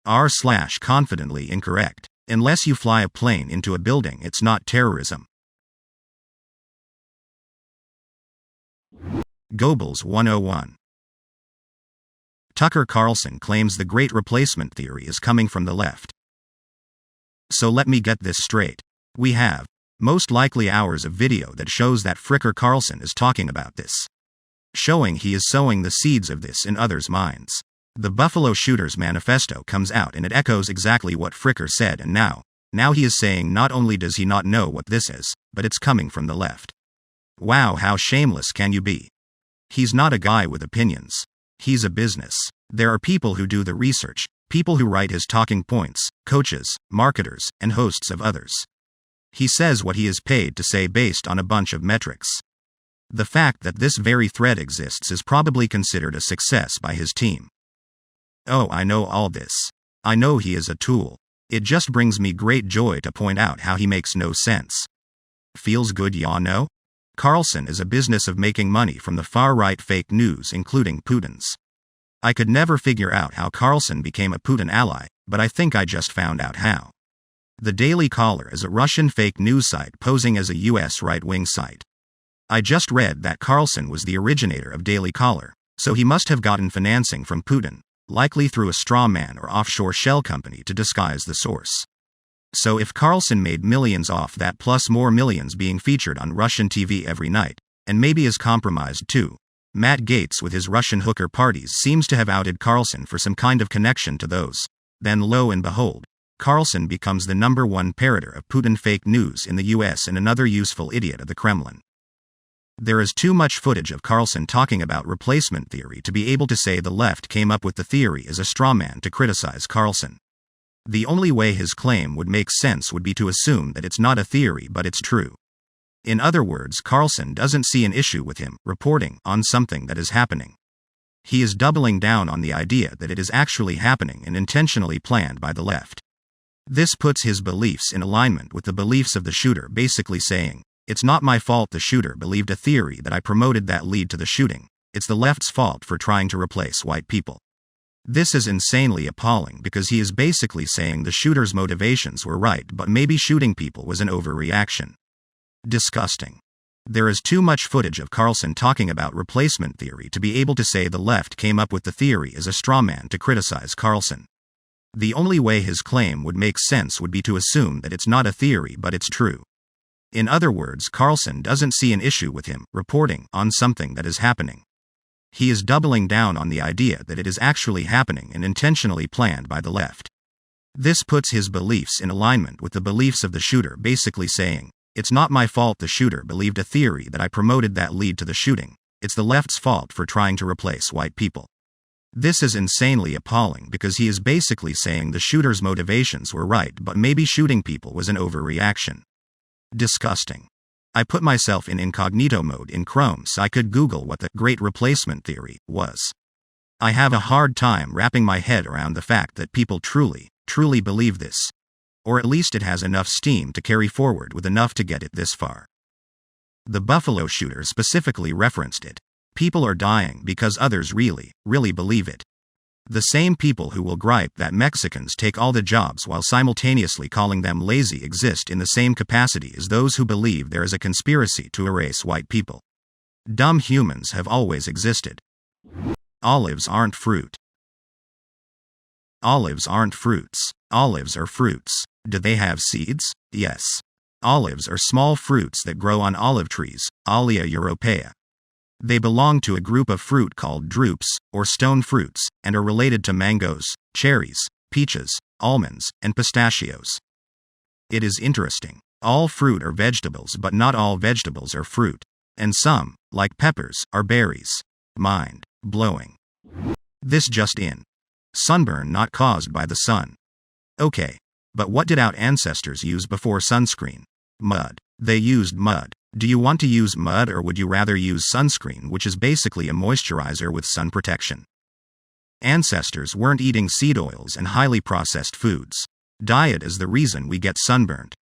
rSlashconfidentlyincorrect. Unless you fly a plane into a building, it's not terrorism. Goebbels 101. Tucker Carlson claims the Great Replacement theory is coming from the left. So let me get this straight. We have, most likely, hours of video that shows that Fricker Carlson is talking about this, showing he is sowing the seeds of this in others' minds. The Buffalo Shooters manifesto comes out and it echoes exactly what Fricker said, and now he is saying not only does he not know what this is, but it's coming from the left. Wow, how shameless can you be? He's not a guy with opinions. He's a business. There are people who do the research, people who write his talking points, coaches, marketers, and hosts of others. He says what he is paid to say based on a bunch of metrics. The fact that this very thread exists is probably considered a success by his team. Oh, I know all this. I know he is a tool. It just brings me great joy to point out how he makes no sense. Feels good, ya know? Carlson is a business of making money from the far-right fake news, including Putin's. I could never figure out how Carlson became a Putin ally, but I think I just found out how. The Daily Caller is a Russian fake news site posing as a US right-wing site. I just read that Carlson was the originator of Daily Caller, so he must have gotten financing from Putin, likely through a straw man or offshore shell company to disguise the source. So if Carlson made millions off that plus more millions being featured on Russian TV every night, and maybe is compromised too, Matt Gaetz with his Russian hooker parties seems to have outed Carlson for some kind of connection to those, then lo and behold, Carlson becomes the #1 parroter of Putin fake news in the US and another useful idiot of the Kremlin. There is too much footage of Carlson talking about replacement theory to be able to say the left came up with the theory as a straw man to criticize Carlson. The only way his claim would make sense would be to assume that it's not a theory but it's true. In other words, Carlson doesn't see an issue with him reporting on something that is happening. He is doubling down on the idea that it is actually happening and intentionally planned by the left. This puts his beliefs in alignment with the beliefs of the shooter, basically saying, "It's not my fault the shooter believed a theory that I promoted that lead to the shooting. It's the left's fault for trying to replace white people." This is insanely appalling because he is basically saying the shooter's motivations were right, but maybe shooting people was an overreaction. Disgusting. There is too much footage of Carlson talking about replacement theory to be able to say the left came up with the theory as a straw man to criticize Carlson. The only way his claim would make sense would be to assume that it's not a theory but it's true. In other words, Carlson doesn't see an issue with him reporting on something that is happening. He is doubling down on the idea that it is actually happening and intentionally planned by the left. This puts his beliefs in alignment with the beliefs of the shooter, basically saying, "It's not my fault the shooter believed a theory that I promoted that lead to the shooting. It's the left's fault for trying to replace white people." This is insanely appalling because he is basically saying the shooter's motivations were right, but maybe shooting people was an overreaction. Disgusting. I put myself in incognito mode in Chrome so I could Google what the Great Replacement theory was. I have a hard time wrapping my head around the fact that people truly believe this. Or at least it has enough steam to carry forward with enough to get it this far. The Buffalo Shooters specifically referenced it. People are dying because others really believe it. The same people who will gripe that Mexicans take all the jobs while simultaneously calling them lazy exist in the same capacity as those who believe there is a conspiracy to erase white people. Dumb humans have always existed. Olives aren't fruit. Olives aren't fruits. Olives are fruits. Do they have seeds? Yes. Olives are small fruits that grow on olive trees, Olea europaea. They belong to a group of fruit called drupes, or stone fruits, and are related to mangoes, cherries, peaches, almonds, and pistachios. It is interesting. All fruit are vegetables, but not all vegetables are fruit. And some, like peppers, are berries. Mind-blowing. This just in. Sunburn not caused by the sun. Okay. But what did our ancestors use before sunscreen? Mud. They used mud. Do you want to use mud, or would you rather use sunscreen, which is basically a moisturizer with sun protection? Ancestors weren't eating seed oils and highly processed foods. Diet is the reason we get sunburned.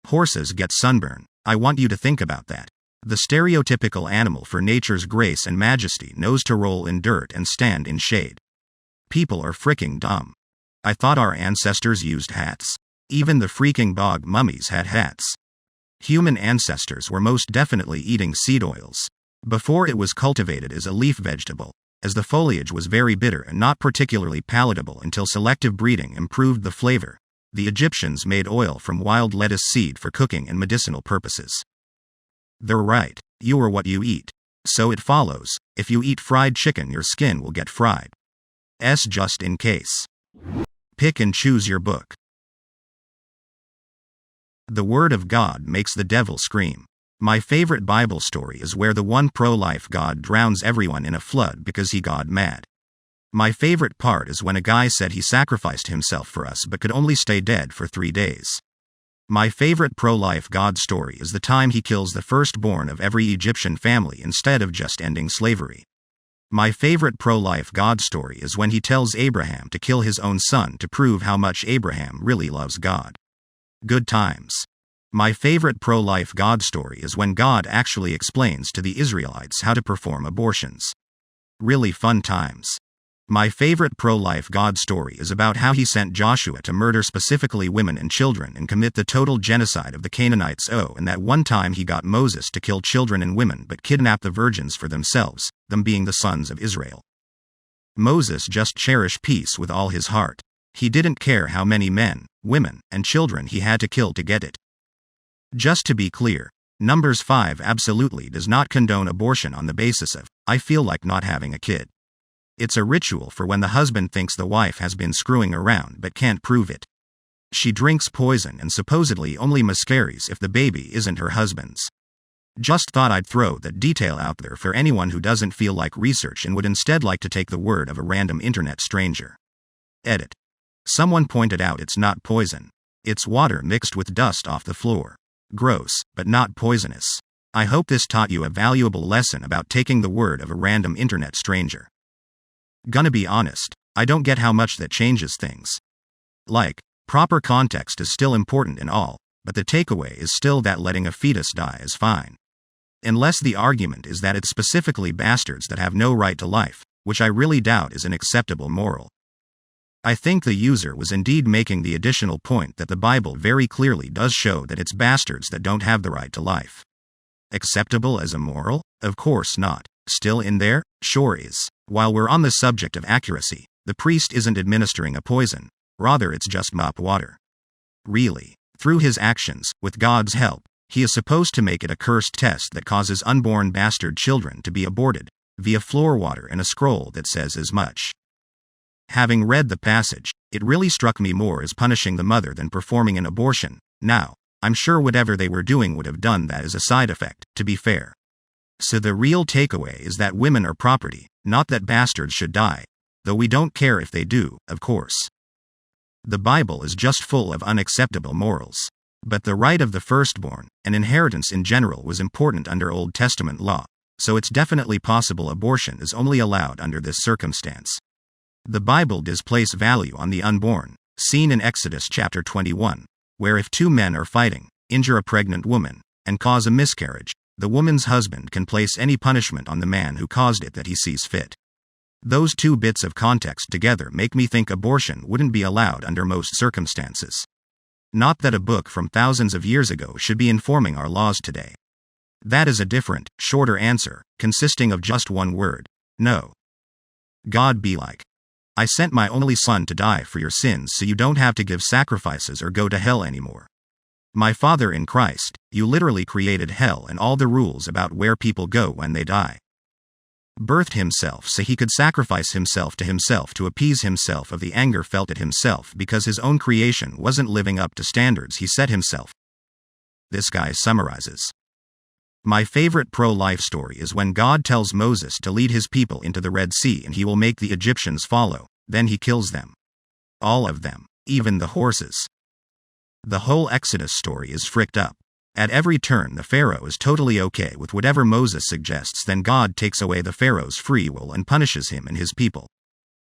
Horses get sunburn. I want you to think about that. The stereotypical animal for nature's grace and majesty knows to roll in dirt and stand in shade. People are fricking dumb. I thought our ancestors used hats. Even the freaking bog mummies had hats. Human ancestors were most definitely eating seed oils. Before it was cultivated as a leaf vegetable, as the foliage was very bitter and not particularly palatable until selective breeding improved the flavor. The Egyptians made oil from wild lettuce seed for cooking and medicinal purposes. They're right, you are what you eat. So it follows, if you eat fried chicken your skin will get fried. Just in case. Pick and choose your book. The Word of God makes the devil scream. My favorite Bible story is where the one pro-life God drowns everyone in a flood because he got mad. My favorite part is when a guy said he sacrificed himself for us but could only stay dead for 3 days. My favorite pro-life God story is the time he kills the firstborn of every Egyptian family instead of just ending slavery. My favorite pro-life God story is when he tells Abraham to kill his own son to prove how much Abraham really loves God. Good times. My favorite pro-life God story is when God actually explains to the Israelites how to perform abortions. Really fun times. My favorite pro-life God story is about how he sent Joshua to murder specifically women and children and commit the total genocide of the Canaanites. And that one time he got Moses to kill children and women but kidnap the virgins for themselves, them being the sons of Israel. Moses just cherished peace with all his heart. He didn't care how many men, women, and children he had to kill to get it. Just to be clear, Numbers 5 absolutely does not condone abortion on the basis of, I feel like not having a kid. It's a ritual for when the husband thinks the wife has been screwing around but can't prove it. She drinks poison and supposedly only miscarries if the baby isn't her husband's. Just thought I'd throw that detail out there for anyone who doesn't feel like research and would instead like to take the word of a random internet stranger. Edit. Someone pointed out it's not poison. It's water mixed with dust off the floor. Gross, but not poisonous. I hope this taught you a valuable lesson about taking the word of a random internet stranger. Gonna be honest, I don't get how much that changes things. Like, proper context is still important and all, but the takeaway is still that letting a fetus die is fine. Unless the argument is that it's specifically bastards that have no right to life, which I really doubt is an acceptable moral. I think the user was indeed making the additional point that the Bible very clearly does show that it's bastards that don't have the right to life. Acceptable as a moral? Of course not. Still in there? Sure is. While we're on the subject of accuracy, the priest isn't administering a poison, rather it's just mop water. Really. Through his actions, with God's help, he is supposed to make it a cursed test that causes unborn bastard children to be aborted, via floor water and a scroll that says as much. Having read the passage, it really struck me more as punishing the mother than performing an abortion. Now, I'm sure whatever they were doing would have done that as a side effect, to be fair. So the real takeaway is that women are property, not that bastards should die, though we don't care if they do, of course. The Bible is just full of unacceptable morals. But the right of the firstborn, and inheritance in general, was important under Old Testament law, so it's definitely possible abortion is only allowed under this circumstance. The Bible does place value on the unborn, seen in Exodus chapter 21, where if 2 men are fighting, injure a pregnant woman, and cause a miscarriage, the woman's husband can place any punishment on the man who caused it that he sees fit. Those 2 bits of context together make me think abortion wouldn't be allowed under most circumstances. Not that a book from thousands of years ago should be informing our laws today. That is a different, shorter answer, consisting of just one word: no. God be like, I sent my only son to die for your sins so you don't have to give sacrifices or go to hell anymore. My Father in Christ, you literally created hell and all the rules about where people go when they die. Birthed himself so he could sacrifice himself to appease himself of the anger felt at himself because his own creation wasn't living up to standards he set himself. This guy summarizes. My favorite pro-life story is when God tells Moses to lead his people into the Red Sea and he will make the Egyptians follow, then he kills them. All of them, even the horses. The whole Exodus story is fricked up. At every turn the Pharaoh is totally okay with whatever Moses suggests, then God takes away the Pharaoh's free will and punishes him and his people.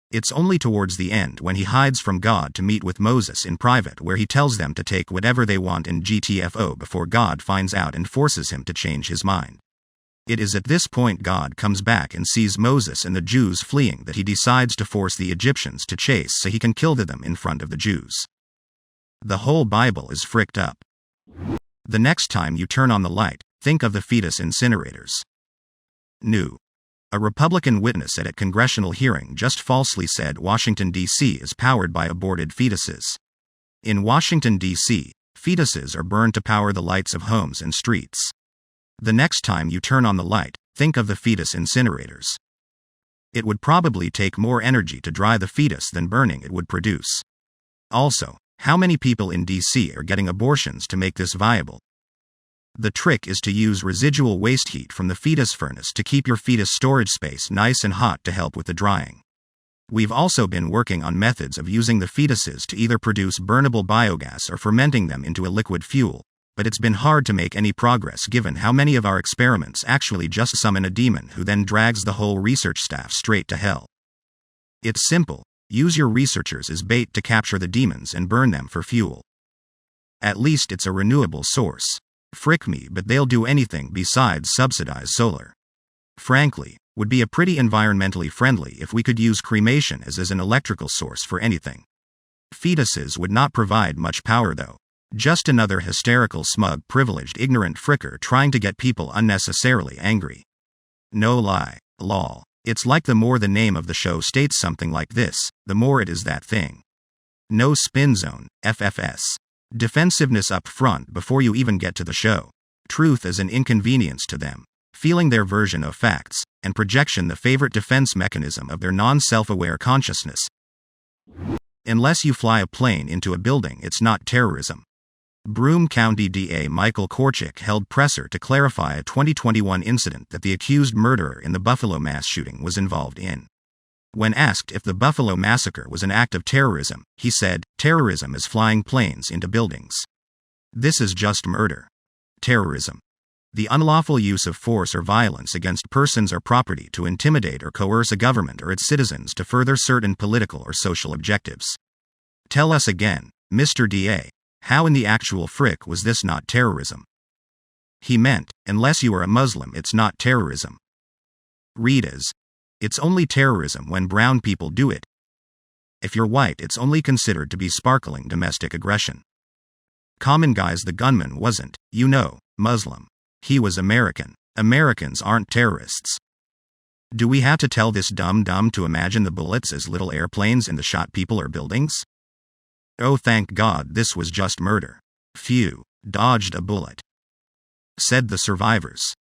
It's only towards the end when he hides from God to meet with Moses in private where he tells them to take whatever they want in GTFO before God finds out and forces him to change his mind. It is at this point God comes back and sees Moses and the Jews fleeing that he decides to force the Egyptians to chase so he can kill them in front of the Jews. The whole Bible is fricked up. The next time you turn on the light, think of the fetus incinerators. New. A Republican witness at a congressional hearing just falsely said Washington, D.C. is powered by aborted fetuses. In Washington, D.C., fetuses are burned to power the lights of homes and streets. The next time you turn on the light, think of the fetus incinerators. It would probably take more energy to dry the fetus than burning it would produce. Also, how many people in D.C. are getting abortions to make this viable? The trick is to use residual waste heat from the fetus furnace to keep your fetus storage space nice and hot to help with the drying. We've also been working on methods of using the fetuses to either produce burnable biogas or fermenting them into a liquid fuel, but it's been hard to make any progress given how many of our experiments actually just summon a demon who then drags the whole research staff straight to hell. It's simple. Use your researchers as bait to capture the demons and burn them for fuel. At least it's a renewable source. Frick me, but they'll do anything besides subsidize solar. Frankly, would be a pretty environmentally friendly if we could use cremation as an electrical source for anything. Fetuses would not provide much power though. Just another hysterical, smug, privileged, ignorant fricker trying to get people unnecessarily angry. No lie, lol. It's like the more the name of the show states something like this, the more it is that thing. No spin zone, FFS. Defensiveness up front before you even get to the show. Truth is an inconvenience to them. Feeling their version of facts, and projection the favorite defense mechanism of their non-self-aware consciousness. Unless you fly a plane into a building, it's not terrorism. Broome County DA Michael Korchik held presser to clarify a 2021 incident that the accused murderer in the Buffalo mass shooting was involved in. When asked if the Buffalo massacre was an act of terrorism, he said, "Terrorism is flying planes into buildings. This is just murder. Terrorism. The unlawful use of force or violence against persons or property to intimidate or coerce a government or its citizens to further certain political or social objectives." Tell us again, Mr. DA, how in the actual frick was this not terrorism? He meant, unless you are a Muslim, it's not terrorism. Read as, it's only terrorism when brown people do it. If you're white, it's only considered to be sparkling domestic aggression. Common Guys, the gunman wasn't, Muslim. He was American. Americans aren't terrorists. Do we have to tell this dumb to imagine the bullets as little airplanes and the shot people or buildings? Oh, thank God this was just murder. Phew, dodged a bullet. Said the survivors.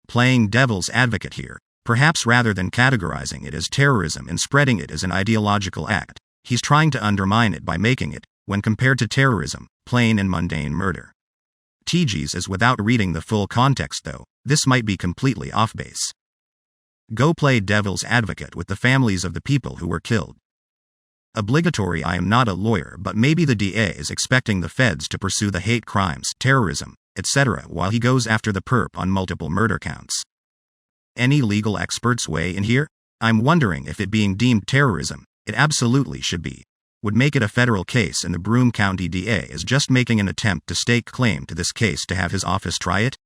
Playing devil's advocate here, perhaps rather than categorizing it as terrorism and spreading it as an ideological act, he's trying to undermine it by making it, when compared to terrorism, plain and mundane murder. TG's is without reading the full context though, this might be completely off base. Go play devil's advocate with the families of the people who were killed. Obligatory. I am not a lawyer, but maybe the DA is expecting the feds to pursue the hate crimes, terrorism, etc. while he goes after the perp on multiple murder counts. Any legal experts weigh in here? I'm wondering if it being deemed terrorism, it absolutely should be, would make it a federal case, and the Broome County DA is just making an attempt to stake claim to this case to have his office try it?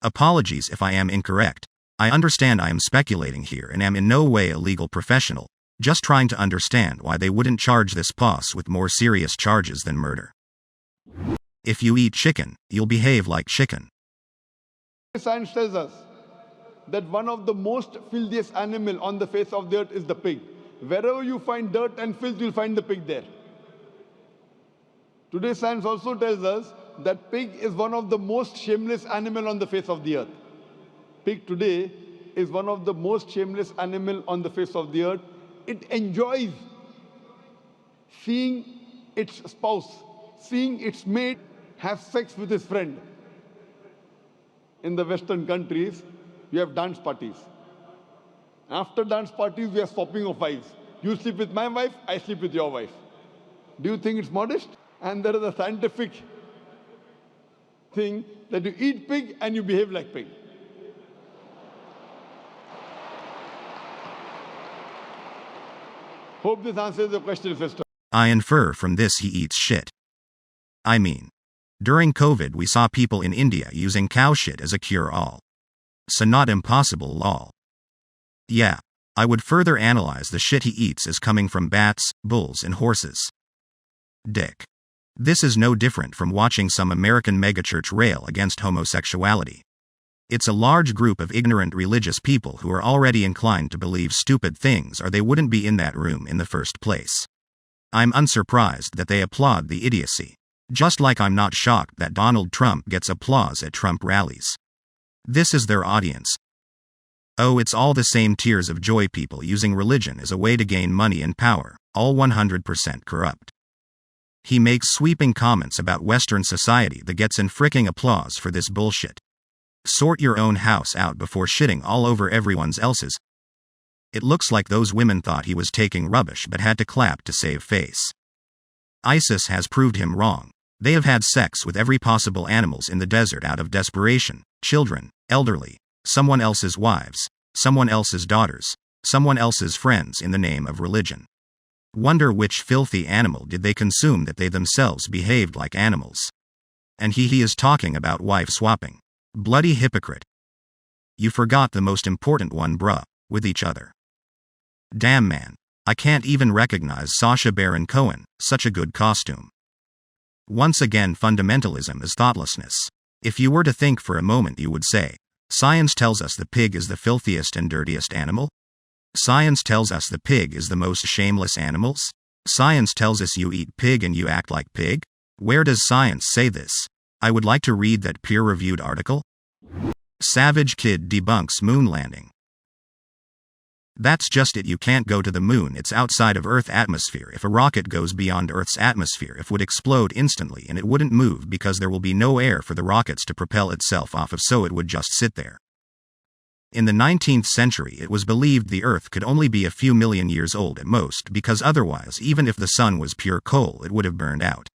Apologies if I am incorrect. I understand I am speculating here and am in no way a legal professional, just trying to understand why they wouldn't charge this boss with more serious charges than murder. If you eat chicken, you'll behave like chicken. Science tells us that one of the most filthiest animal on the face of the earth is the pig. Wherever you find dirt and filth, you'll find the pig there. Today, science also tells us that pig is one of the most shameless animal on the face of the earth. Pig today is one of the most shameless animal on the face of the earth. It enjoys seeing its spouse, seeing its mate have sex with his friend. In the Western countries, we have dance parties. After dance parties, we are swapping of wives. You sleep with my wife, I sleep with your wife. Do you think it's modest? And there is a scientific thing that you eat pig and you behave like pig. Hope this answers the question, sister. I infer from this he eats shit. I mean, during COVID we saw people in India using cow shit as a cure-all. So not impossible lol. Yeah. I would further analyze the shit he eats as coming from bats, bulls and horses. Dick. This is no different from watching some American megachurch rail against homosexuality. It's a large group of ignorant religious people who are already inclined to believe stupid things or they wouldn't be in that room in the first place. I'm unsurprised that they applaud the idiocy. Just like I'm not shocked that Donald Trump gets applause at Trump rallies. This is their audience. Oh, it's all the same tears of joy people using religion as a way to gain money and power, all 100% corrupt. He makes sweeping comments about Western society that gets in fricking applause for this bullshit. Sort your own house out before shitting all over everyone else's. It looks like those women thought he was taking rubbish but had to clap to save face. ISIS has proved him wrong. They have had sex with every possible animals in the desert out of desperation, children, elderly, someone else's wives, someone else's daughters, someone else's friends in the name of religion. Wonder which filthy animal did they consume that they themselves behaved like animals. And he is talking about wife swapping. Bloody hypocrite. You forgot the most important one, bruh, with each other. Damn man, I can't even recognize Sacha Baron Cohen, such a good costume. Once again, fundamentalism is thoughtlessness. If you were to think for a moment, you would say, science tells us the pig is the filthiest and dirtiest animal? Science tells us the pig is the most shameless animals? Science tells us you eat pig and you act like pig? Where does science say this? I would like to read that peer-reviewed article. Savage kid debunks moon landing. That's just it, you can't go to the moon, it's outside of Earth's atmosphere. If a rocket goes beyond Earth's atmosphere, it would explode instantly and it wouldn't move because there will be no air for the rockets to propel itself off of, so it would just sit there. In the 19th century it was believed the Earth could only be a few million years old at most, because otherwise even if the sun was pure coal it would have burned out.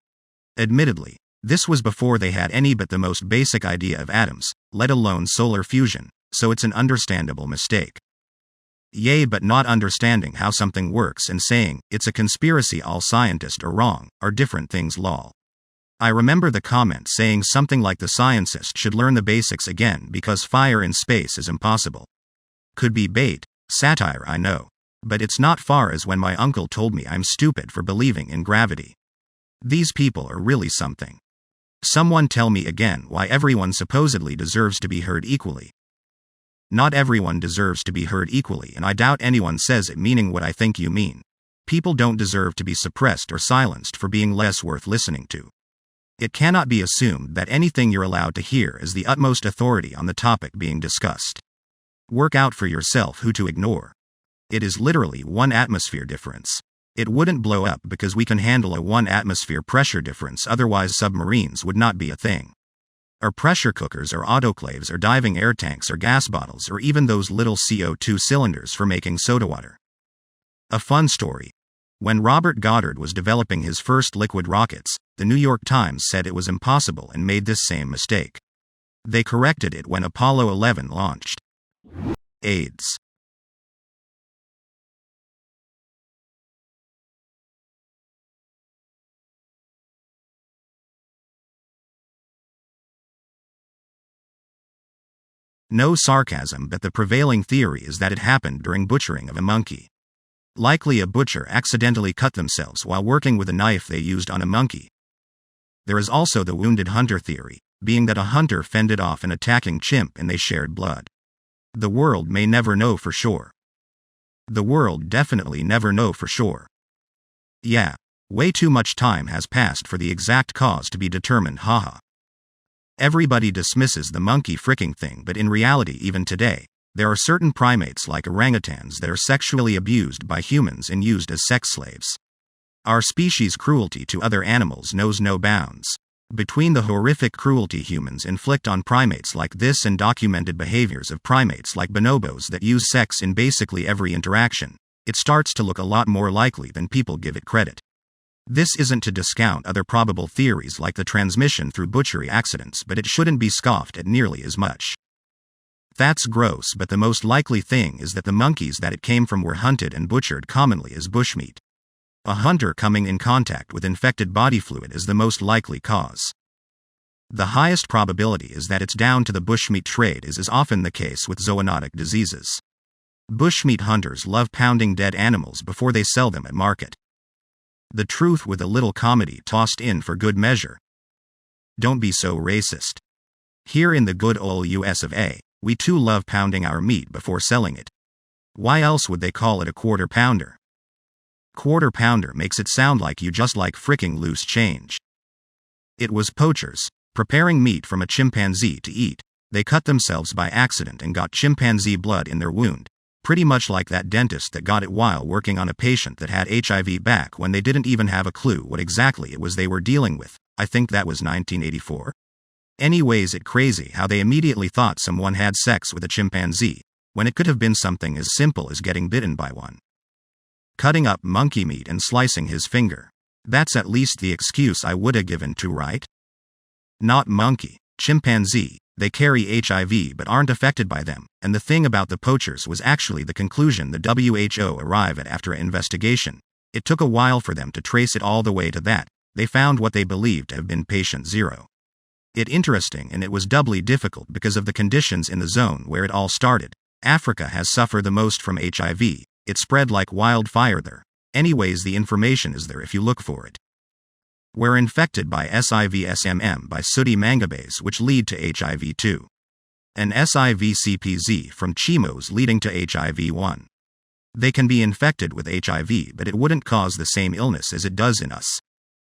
Admittedly, this was before they had any but the most basic idea of atoms, let alone solar fusion, so it's an understandable mistake. Yay, but not understanding how something works and saying, it's a conspiracy, all scientists are wrong, are different things lol. I remember the comment saying something like the scientist should learn the basics again because fire in space is impossible. Could be bait, satire, I know. But it's not far as when my uncle told me I'm stupid for believing in gravity. These people are really something. Someone tell me again why everyone supposedly deserves to be heard equally. Not everyone deserves to be heard equally, and I doubt anyone says it meaning what I think you mean. People don't deserve to be suppressed or silenced for being less worth listening to. It cannot be assumed that anything you're allowed to hear is the utmost authority on the topic being discussed. Work out for yourself who to ignore. It is literally 1 atmosphere difference. It wouldn't blow up because we can handle a 1 atmosphere pressure difference, otherwise submarines would not be a thing. Or pressure cookers or autoclaves or diving air tanks or gas bottles or even those little CO2 cylinders for making soda water. A fun story. When Robert Goddard was developing his first liquid rockets, the New York Times said it was impossible and made this same mistake. They corrected it when Apollo 11 launched. AIDS. No sarcasm, but the prevailing theory is that it happened during butchering of a monkey. Likely a butcher accidentally cut themselves while working with a knife they used on a monkey. There is also the wounded hunter theory, being that a hunter fended off an attacking chimp and they shared blood. The world may never know for sure. The world definitely never know for sure. Yeah, way too much time has passed for the exact cause to be determined, haha. Everybody dismisses the monkey fricking thing, but in reality even today, there are certain primates like orangutans that are sexually abused by humans and used as sex slaves. Our species' cruelty to other animals knows no bounds. Between the horrific cruelty humans inflict on primates like this and documented behaviors of primates like bonobos that use sex in basically every interaction, it starts to look a lot more likely than people give it credit. This isn't to discount other probable theories like the transmission through butchery accidents, but it shouldn't be scoffed at nearly as much. That's gross, but the most likely thing is that the monkeys that it came from were hunted and butchered commonly as bushmeat. A hunter coming in contact with infected body fluid is the most likely cause. The highest probability is that it's down to the bushmeat trade, as is often the case with zoonotic diseases. Bushmeat hunters love pounding dead animals before they sell them at market. The truth with a little comedy tossed in for good measure. Don't be so racist. Here in the good old US of A, we too love pounding our meat before selling it. Why else would they call it a quarter pounder? Quarter pounder makes it sound like you just like fricking loose change. It was poachers, preparing meat from a chimpanzee to eat. They cut themselves by accident and got chimpanzee blood in their wound. Pretty much like that dentist that got it while working on a patient that had HIV back when they didn't even have a clue what exactly it was they were dealing with. I think that was 1984. Anyways, it's crazy how they immediately thought someone had sex with a chimpanzee, when it could have been something as simple as getting bitten by one. Cutting up monkey meat and slicing his finger. That's at least the excuse I would have given to, right? Not monkey, chimpanzee. They carry HIV but aren't affected by them, and the thing about the poachers was actually the conclusion the WHO arrived at after an investigation. It took a while for them to trace it all the way to that. They found what they believed to have been patient zero. It interesting, and it was doubly difficult because of the conditions in the zone where it all started. Africa has suffered the most from HIV. It spread like wildfire there. Anyways, the information is there if you look for it. We're infected by SIV-SMM by sooty mangabes which lead to HIV too. And SIV-CPZ from chemos leading to HIV-1. They can be infected with HIV, but it wouldn't cause the same illness as it does in us.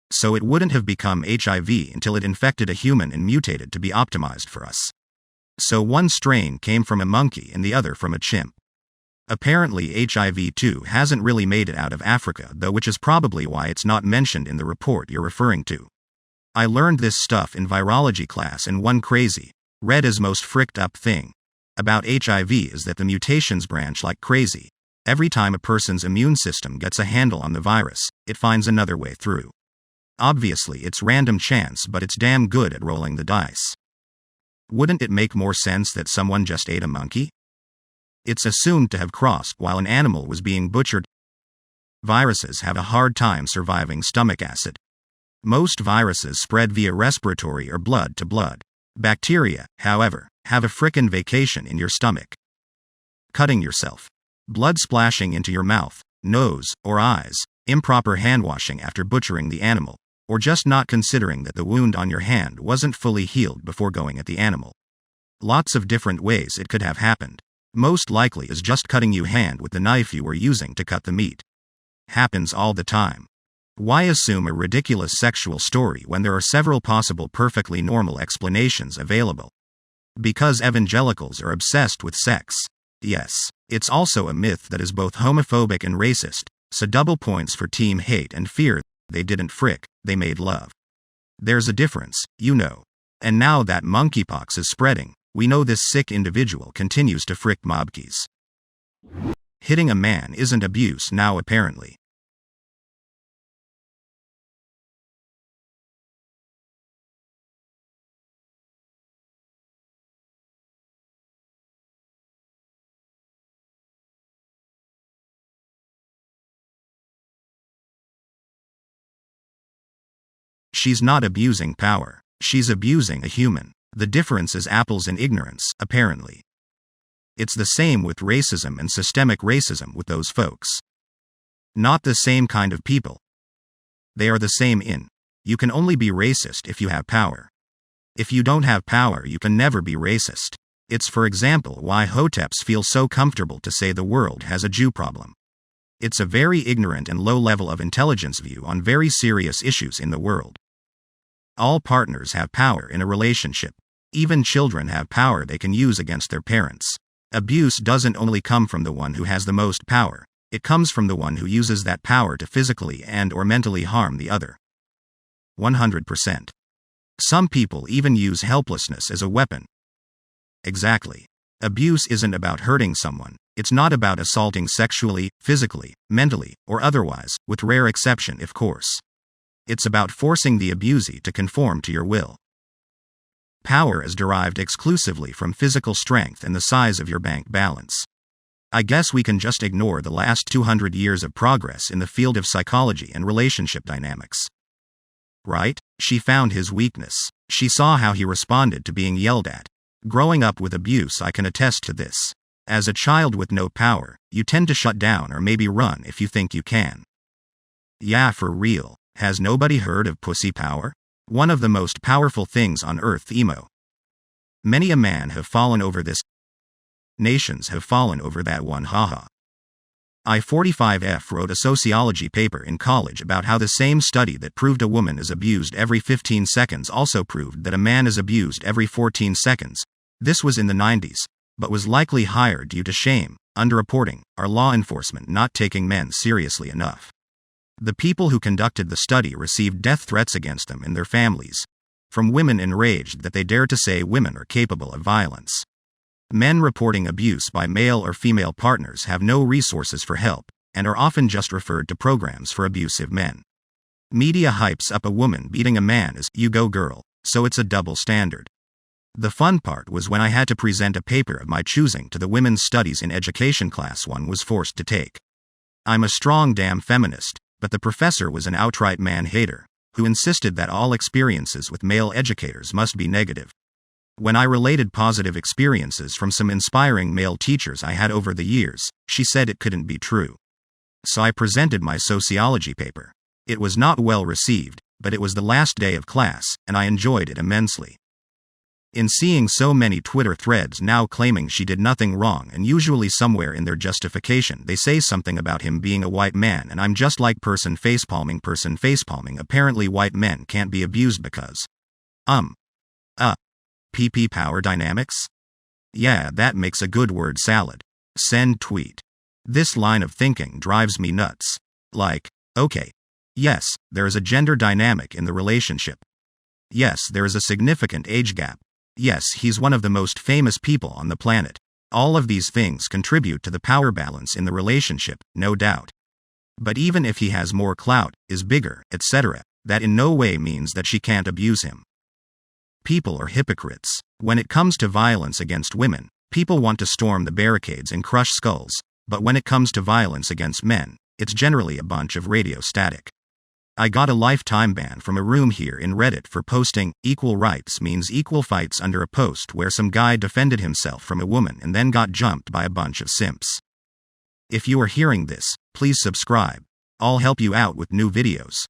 So it wouldn't have become HIV until it infected a human and mutated to be optimized for us. So one strain came from a monkey and the other from a chimp. Apparently HIV-2 hasn't really made it out of Africa though, which is probably why it's not mentioned in the report you're referring to. I learned this stuff in virology class, and one crazy, read as most fricked up thing about HIV is that the mutations branch like crazy. Every time a person's immune system gets a handle on the virus, it finds another way through. Obviously it's random chance, but it's damn good at rolling the dice. Wouldn't it make more sense that someone just ate a monkey? It's assumed to have crossed while an animal was being butchered. Viruses have a hard time surviving stomach acid. Most viruses spread via respiratory or blood to blood. Bacteria, however, have a frickin' vacation in your stomach. Cutting yourself. Blood splashing into your mouth, nose, or eyes. Improper hand washing after butchering the animal. Or just not considering that the wound on your hand wasn't fully healed before going at the animal. Lots of different ways it could have happened. Most likely is just cutting your hand with the knife you were using to cut the meat. Happens all the time. Why assume a ridiculous sexual story when there are several possible perfectly normal explanations available? Because evangelicals are obsessed with sex. Yes, it's also a myth that is both homophobic and racist, so double points for team hate and fear. They didn't frick, they made love. There's a difference, you know. And now that monkeypox is spreading, we know this sick individual continues to frick mobkeys. Hitting a man isn't abuse now apparently. She's not abusing power. She's abusing a human. The difference is apples and ignorance, apparently. It's the same with racism and systemic racism with those folks. Not the same kind of people. They are the same in. You can only be racist if you have power. If you don't have power, you can never be racist. It's, for example, why Hoteps feel so comfortable to say the world has a Jew problem. It's a very ignorant and low level of intelligence view on very serious issues in the world. All partners have power in a relationship. Even children have power they can use against their parents. Abuse doesn't only come from the one who has the most power, it comes from the one who uses that power to physically and/or mentally harm the other. 100%. Some people even use helplessness as a weapon. Exactly. Abuse isn't about hurting someone, it's not about assaulting sexually, physically, mentally, or otherwise, with rare exception of course. It's about forcing the abusee to conform to your will. Power is derived exclusively from physical strength and the size of your bank balance. I guess we can just ignore the last 200 years of progress in the field of psychology and relationship dynamics. Right? She found his weakness. She saw how he responded to being yelled at. Growing up with abuse, I can attest to this. As a child with no power, you tend to shut down or maybe run if you think you can. Yeah, for real. Has nobody heard of pussy power? One of the most powerful things on earth, emo. Many a man have fallen over this. Nations have fallen over that one, haha. I-45F wrote a sociology paper in college about how the same study that proved a woman is abused every 15 seconds also proved that a man is abused every 14 seconds. This was in the 90s, but was likely higher due to shame, underreporting, or law enforcement not taking men seriously enough. The people who conducted the study received death threats against them and their families, from women enraged that they dared to say women are capable of violence. Men reporting abuse by male or female partners have no resources for help, and are often just referred to programs for abusive men. Media hypes up a woman beating a man as, "You go girl," so it's a double standard. The fun part was when I had to present a paper of my choosing to the women's studies in education class one was forced to take. I'm a strong damn feminist, but the professor was an outright man-hater, who insisted that all experiences with male educators must be negative. When I related positive experiences from some inspiring male teachers I had over the years, she said it couldn't be true. So I presented my sociology paper. It was not well received, but it was the last day of class, and I enjoyed it immensely. In seeing so many Twitter threads now claiming she did nothing wrong, and usually somewhere in their justification they say something about him being a white man, and I'm just like person facepalming. Apparently white men can't be abused because PP power dynamics? Yeah, that makes a good word salad. Send tweet. This line of thinking drives me nuts. Like, okay. Yes, there is a gender dynamic in the relationship. Yes, there is a significant age gap. Yes, he's one of the most famous people on the planet. All of these things contribute to the power balance in the relationship, no doubt. But even if he has more clout, is bigger, etc., that in no way means that she can't abuse him. People are hypocrites. When it comes to violence against women, people want to storm the barricades and crush skulls, but when it comes to violence against men, it's generally a bunch of radio static. I got a lifetime ban from a room here in Reddit for posting, "Equal rights means equal fights" under a post where some guy defended himself from a woman and then got jumped by a bunch of simps. If you are hearing this, please subscribe. I'll help you out with new videos.